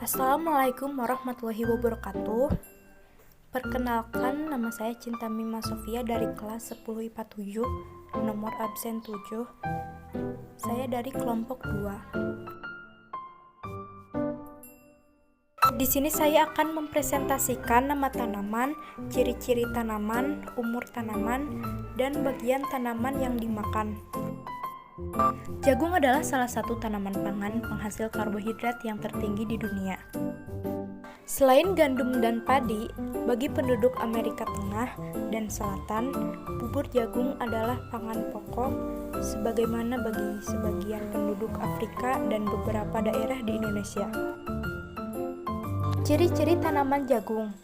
Assalamualaikum warahmatullahi wabarakatuh. Perkenalkan, nama saya Cinta Mima Sofia dari kelas 10 IPA 7, nomor absen 7. Saya dari kelompok 2. Di sini saya akan mempresentasikan nama tanaman, ciri-ciri tanaman, umur tanaman, dan bagian tanaman yang dimakan. Jagung adalah salah satu tanaman pangan penghasil karbohidrat yang tertinggi di dunia. Selain gandum dan padi, bagi penduduk Amerika Tengah dan Selatan, bubur jagung adalah pangan pokok, sebagaimana bagi sebagian penduduk Afrika dan beberapa daerah di Indonesia. Ciri-ciri tanaman jagung.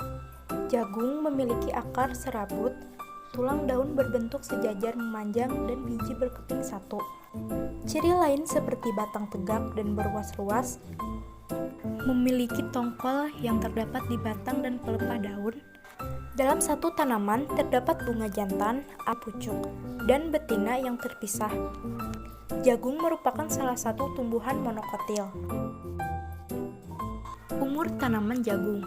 Jagung memiliki akar serabut, tulang daun berbentuk sejajar memanjang, dan biji berkeping satu. Ciri lain seperti batang tegak dan berruas-ruas, memiliki tongkol yang terdapat di batang dan pelepah daun. Dalam satu tanaman terdapat bunga jantan, pucuk, dan betina yang terpisah. Jagung merupakan salah satu tumbuhan monokotil. Umur tanaman jagung.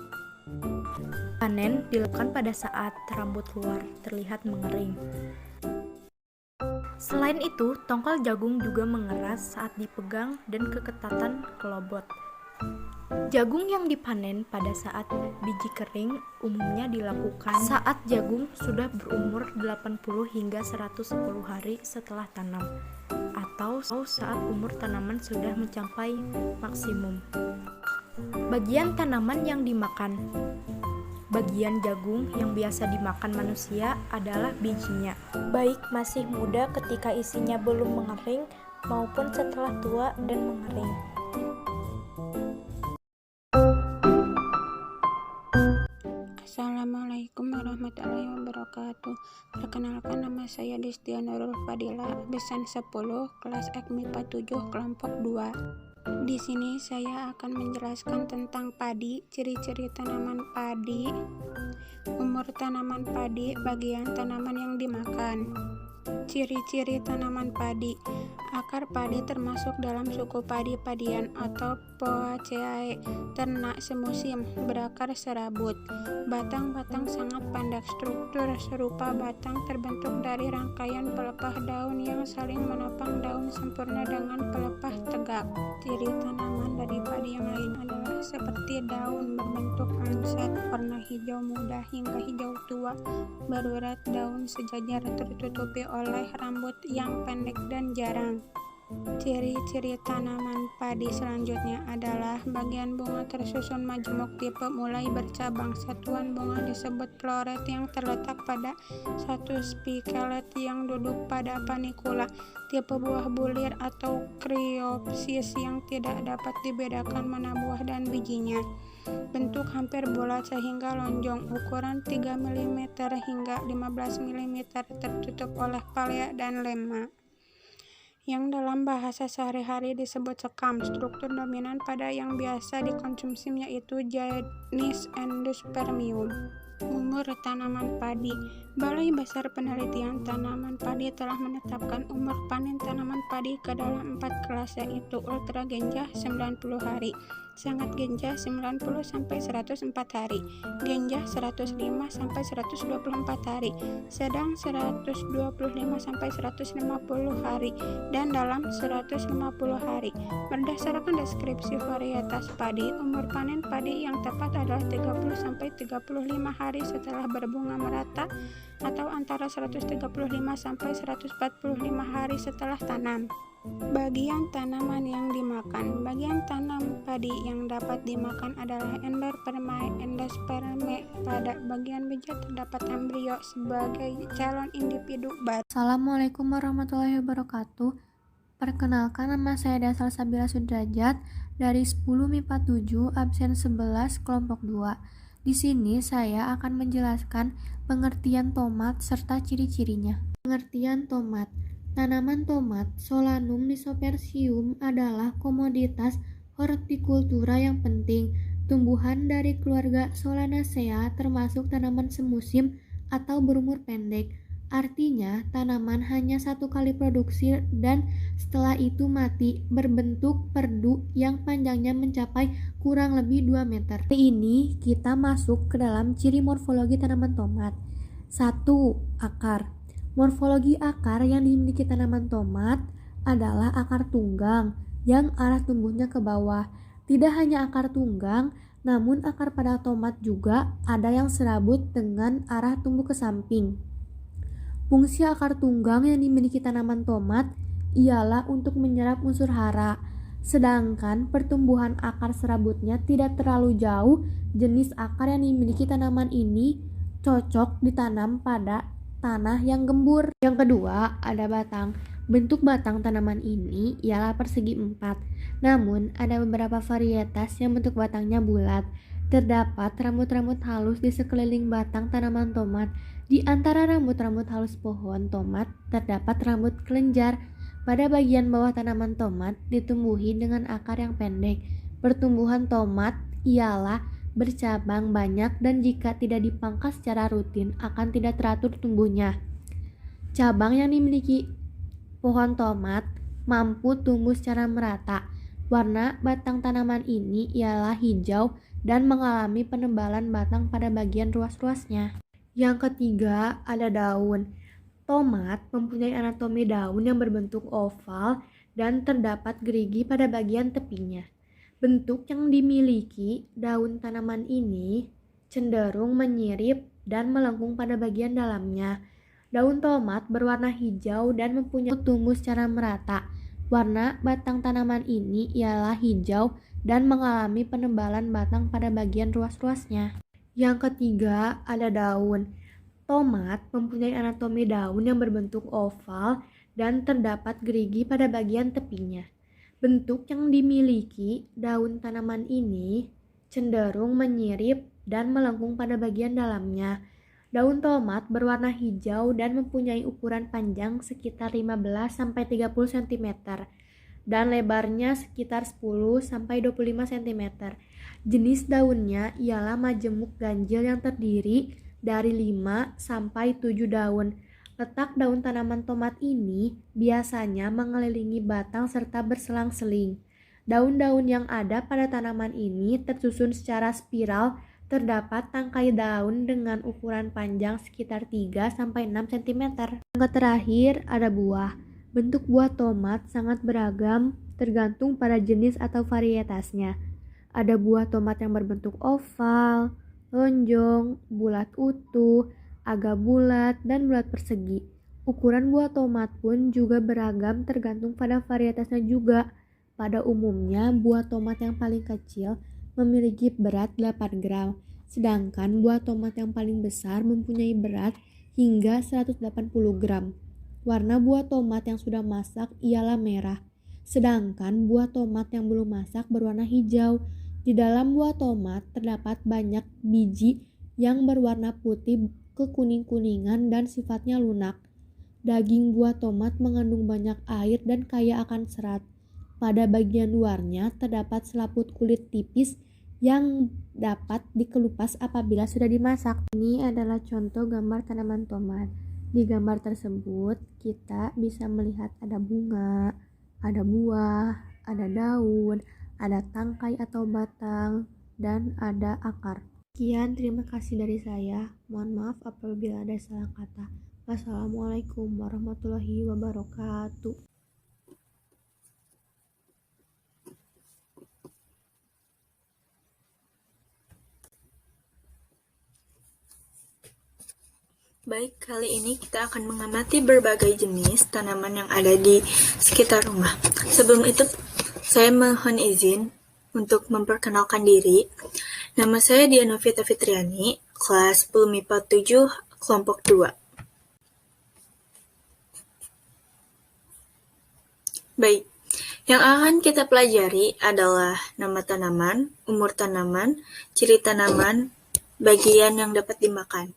Panen dilakukan pada saat rambut luar terlihat mengering. Selain itu, tongkol jagung juga mengeras saat dipegang dan keketatan kelobot. Jagung yang dipanen pada saat biji kering umumnya dilakukan saat jagung sudah berumur 80 hingga 110 hari setelah tanam, atau saat umur tanaman sudah mencapai maksimum. Bagian tanaman yang dimakan. Bagian jagung yang biasa dimakan manusia adalah bijinya, baik masih muda ketika isinya belum mengering maupun setelah tua dan mengering. Assalamualaikum warahmatullahi wabarakatuh. Perkenalkan, nama saya Destia Nurul Fadila, absen 10, kelas MIPA 7, kelompok 2. Di sini saya akan menjelaskan tentang padi, ciri-ciri tanaman padi, umur tanaman padi, bagian tanaman yang dimakan. Ciri-ciri tanaman padi. Akar padi termasuk dalam suku padi-padian atau Poaceae, ternak semusim, berakar serabut. Batang-batang sangat pendek, struktur serupa batang terbentuk dari rangkaian pelepah daun yang saling menopang daun sempurna dengan pelepah tegak. Ciri tanaman dari padi yang lain adalah seperti daun berbentuk lancet, warna hijau muda hingga hijau tua, berurat, daun sejajar tertutupi oleh rambut yang pendek dan jarang. Ciri-ciri tanaman padi selanjutnya adalah bagian bunga tersusun majemuk tipe mulai bercabang. Satuan bunga disebut floret yang terletak pada satu spikelet yang duduk pada panicula. Tipe buah bulir atau kriopsis yang tidak dapat dibedakan mana buah dan bijinya. Bentuk hampir bulat sehingga lonjong, ukuran 3 mm hingga 15 mm, tertutup oleh palea dan lemma, yang dalam bahasa sehari-hari disebut sekam. Struktur dominan pada yang biasa dikonsumsi yaitu jenis Endospermium. Umur tanaman padi. Balai Besar Penelitian Tanaman Padi telah menetapkan umur panen tanaman padi ke dalam 4 kelas, yaitu ultra genjah 90 hari, sangat genjah 90 sampai 104 hari, genjah 105 sampai 124 hari, sedang 125 sampai 150 hari, dan dalam 150 hari. Berdasarkan deskripsi varietas padi, umur panen padi yang tepat adalah 30 sampai 35 hari setelah berbunga merata, atau antara 135 sampai 145 hari setelah tanam. Bagian tanaman yang dimakan. Bagian tanam padi yang dapat dimakan adalah endosperme. Pada bagian biji terdapat embrio sebagai calon individu baru. Assalamualaikum warahmatullahi wabarakatuh. Perkenalkan, nama saya Dasal Sabila Sudrajat dari 10 MIPA 7, absen 11, kelompok 2. Di sini saya akan menjelaskan pengertian tomat serta ciri-cirinya. Pengertian tomat. Tanaman tomat Solanum lycophyllum adalah komoditas hortikultura yang penting. Tumbuhan dari keluarga Solanaceae termasuk tanaman semusim atau berumur pendek. Artinya, tanaman hanya satu kali produksi dan setelah itu mati, berbentuk perdu yang panjangnya mencapai kurang lebih 2 meter. Hari ini kita masuk ke dalam ciri morfologi tanaman tomat. 1. Akar. Morfologi akar yang dimiliki tanaman tomat adalah akar tunggang yang arah tumbuhnya ke bawah. Tidak hanya akar tunggang, namun akar pada tomat juga ada yang serabut dengan arah tumbuh ke samping. Fungsi akar tunggang yang dimiliki tanaman tomat ialah untuk menyerap unsur hara, sedangkan pertumbuhan akar serabutnya tidak terlalu jauh. Jenis akar yang dimiliki tanaman ini cocok ditanam pada tanah yang gembur. Yang kedua, ada batang. Bentuk batang tanaman ini ialah persegi 4, namun ada beberapa varietas yang bentuk batangnya bulat. Terdapat rambut-rambut halus di sekeliling batang tanaman tomat. Di antara rambut-rambut halus pohon tomat terdapat rambut kelenjar. Pada bagian bawah tanaman tomat ditumbuhi dengan akar yang pendek. Pertumbuhan tomat ialah bercabang banyak dan jika tidak dipangkas secara rutin akan tidak teratur tumbuhnya. Cabang yang dimiliki pohon tomat mampu tumbuh secara merata. Warna batang tanaman ini ialah hijau dan mengalami penebalan batang pada bagian ruas-ruasnya. Yang ketiga, ada daun. Tomat mempunyai anatomi daun yang berbentuk oval dan terdapat gerigi pada bagian tepinya. Bentuk yang dimiliki daun tanaman ini cenderung menyirip dan melengkung pada bagian dalamnya. Daun tomat berwarna hijau dan mempunyai tumbuh secara merata. Warna batang tanaman ini ialah hijau dan mengalami penebalan batang pada bagian ruas-ruasnya. Yang ketiga, ada daun. Tomat mempunyai anatomi daun yang berbentuk oval dan terdapat gerigi pada bagian tepinya. Bentuk yang dimiliki daun tanaman ini cenderung menyirip dan melengkung pada bagian dalamnya. Daun tomat berwarna hijau dan mempunyai ukuran panjang sekitar 15-30 cm dan lebarnya sekitar 10-25 cm. Jenis daunnya ialah majemuk ganjil yang terdiri dari 5-7 daun. Letak daun tanaman tomat ini biasanya mengelilingi batang serta berselang-seling. Daun-daun yang ada pada tanaman ini tersusun secara spiral. Terdapat tangkai daun dengan ukuran panjang sekitar 3-6 cm. Yang terakhir, ada buah. Bentuk buah tomat sangat beragam tergantung pada jenis atau varietasnya. Ada buah tomat yang berbentuk oval, lonjong, bulat utuh, agak bulat, dan bulat persegi. Ukuran buah tomat pun juga beragam tergantung pada varietasnya juga. Pada umumnya, buah tomat yang paling kecil memiliki berat 8 gram, sedangkan buah tomat yang paling besar mempunyai berat hingga 180 gram. Warna buah tomat yang sudah masak ialah merah, sedangkan buah tomat yang belum masak berwarna hijau. Di dalam buah tomat terdapat banyak biji yang berwarna putih kekuning-kuningan dan sifatnya lunak. Daging buah tomat mengandung banyak air dan kaya akan serat. Pada bagian luarnya terdapat selaput kulit tipis yang dapat dikelupas apabila sudah dimasak. Ini adalah contoh gambar tanaman tomat. Di gambar tersebut kita bisa melihat ada bunga, ada buah, ada daun, ada tangkai atau batang, dan ada akar. Sekian, terima kasih dari saya. Mohon maaf apabila ada salah kata. Wassalamualaikum warahmatullahi wabarakatuh. Baik, kali ini kita akan mengamati berbagai jenis tanaman yang ada di sekitar rumah. Sebelum itu, saya mohon izin untuk memperkenalkan diri. Nama saya Diana Novita Fitriani, kelas 10 MIPA 7, kelompok 2. Baik, yang akan kita pelajari adalah nama tanaman, umur tanaman, ciri tanaman, bagian yang dapat dimakan.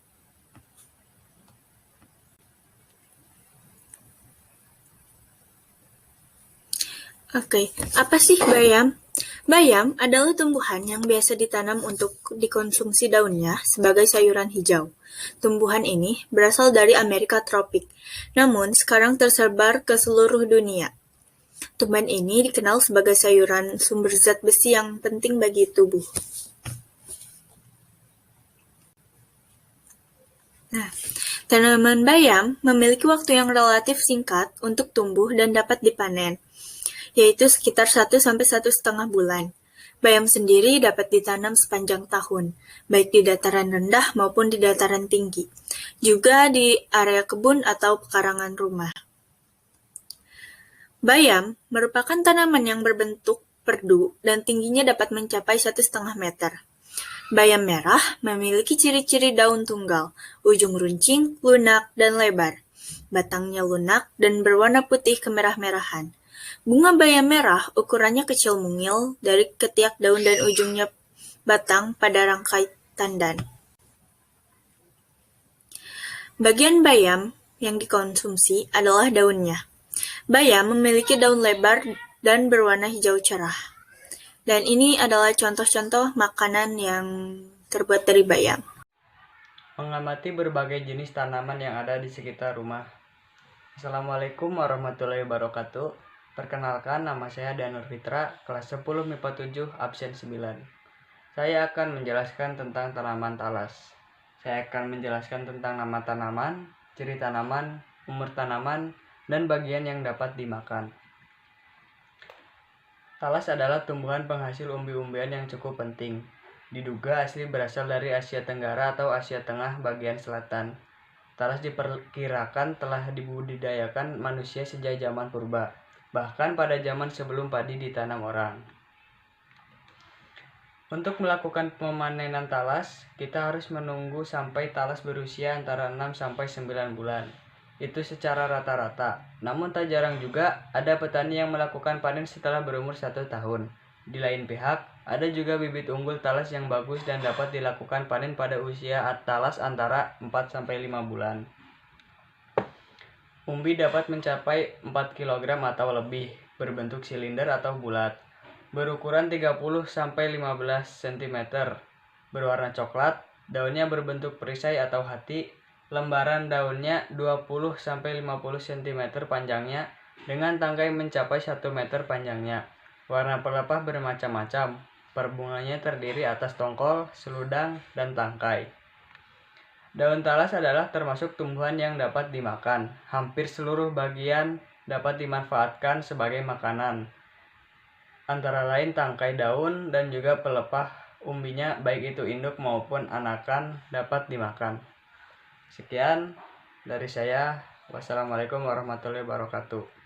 Oke, apa sih bayam? Bayam adalah tumbuhan yang biasa ditanam untuk dikonsumsi daunnya sebagai sayuran hijau. Tumbuhan ini berasal dari Amerika tropik, namun sekarang tersebar ke seluruh dunia. Tumbuhan ini dikenal sebagai sayuran sumber zat besi yang penting bagi tubuh. Tanaman bayam memiliki waktu yang relatif singkat untuk tumbuh dan dapat dipanen, yaitu sekitar 1–1,5 bulan. Bayam sendiri dapat ditanam sepanjang tahun, baik di dataran rendah maupun di dataran tinggi, juga di area kebun atau pekarangan rumah. Bayam merupakan tanaman yang berbentuk perdu dan tingginya dapat mencapai 1,5 meter. Bayam merah memiliki ciri-ciri daun tunggal, ujung runcing, lunak, dan lebar. Batangnya lunak dan berwarna putih kemerah-merahan. Bunga bayam merah ukurannya kecil mungil dari ketiak daun dan ujungnya batang pada rangkai tandan. Bagian bayam yang dikonsumsi adalah daunnya. Bayam memiliki daun lebar dan berwarna hijau cerah. Dan ini adalah contoh-contoh makanan yang terbuat dari bayam. Mengamati berbagai jenis tanaman yang ada di sekitar rumah. Assalamualaikum warahmatullahi wabarakatuh. Perkenalkan, nama saya Danur Fitra, kelas 10 MIPA 7, absen 9. Saya akan menjelaskan tentang tanaman talas. Saya akan menjelaskan tentang nama tanaman, ciri tanaman, umur tanaman, dan bagian yang dapat dimakan. Talas adalah tumbuhan penghasil umbi-umbian yang cukup penting. Diduga asli berasal dari Asia Tenggara atau Asia Tengah bagian selatan. Talas diperkirakan telah dibudidayakan manusia sejak zaman purba, bahkan pada zaman sebelum padi ditanam orang. Untuk melakukan pemanenan talas, kita harus menunggu sampai talas berusia antara 6–9 bulan. Itu secara rata-rata. Namun tak jarang juga ada petani yang melakukan panen setelah berumur 1 tahun. Di lain pihak, ada juga bibit unggul talas yang bagus dan dapat dilakukan panen pada usia talas antara 4–5 bulan. Umbi dapat mencapai 4 kg atau lebih, berbentuk silinder atau bulat, berukuran 30–15 cm, berwarna coklat, daunnya berbentuk perisai atau hati, lembaran daunnya 20–50 cm panjangnya, dengan tangkai mencapai 1 meter panjangnya. Warna pelepah bermacam-macam, perbunganya terdiri atas tongkol, seludang, dan tangkai. Daun talas adalah termasuk tumbuhan yang dapat dimakan. Hampir seluruh bagian dapat dimanfaatkan sebagai makanan, antara lain tangkai daun dan juga pelepah umbinya, baik itu induk maupun anakan, dapat dimakan. Sekian dari saya. Wassalamualaikum warahmatullahi wabarakatuh.